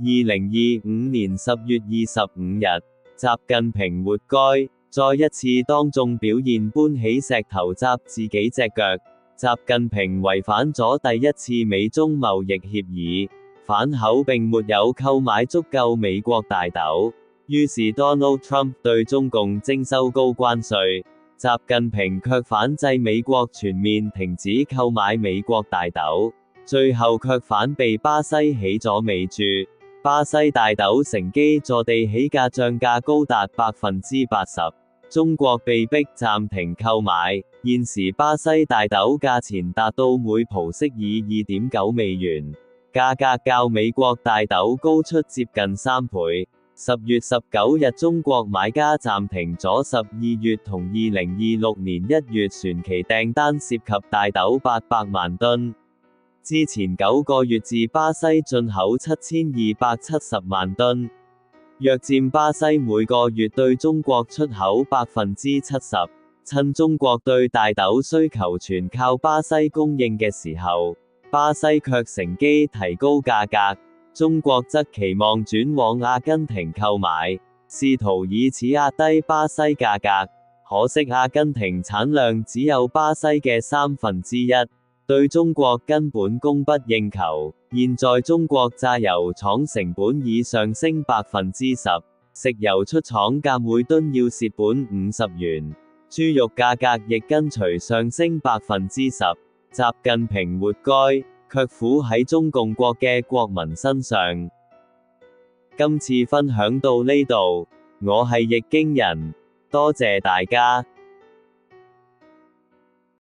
2025年10月25日，習近平活該，再一次當眾表現搬起石頭砸自己隻腳。習近平違反咗第一次美中貿易協議，反口並沒有購買足夠美國大豆，於是 Donald Trump 對中共徵收高關稅，習近平卻反制美國全面停止購買美國大豆，最後卻反被巴西起咗尾注。巴西大豆乘機坐地起價漲價高達80%，中國被迫暫停購買。現時巴西大豆價錢達到每蒲釋爾2.9美元，價格較美國大豆高出接近3倍。10月19日，中國買家暫停咗12月同2026年1月船期訂單，涉及大豆800萬噸。之前9個月自巴西進口7270萬噸，約佔巴西每個月對中國出口70%。趁中國對大豆需求全靠巴西供應嘅時候，巴西卻乘機提高價格，中國則期望轉往阿根廷購買，試圖以此壓低巴西價格。可惜阿根廷產量只有巴西嘅1/3，對中國根本供不應求。現在中國榨油廠成本已上升10%，食油出廠價每噸要蝕本50元，豬肉價格亦跟隨上升10%。習近平活該，卻苦喺中共國嘅國民身上。今次分享到呢度，我係易經人，多謝大家。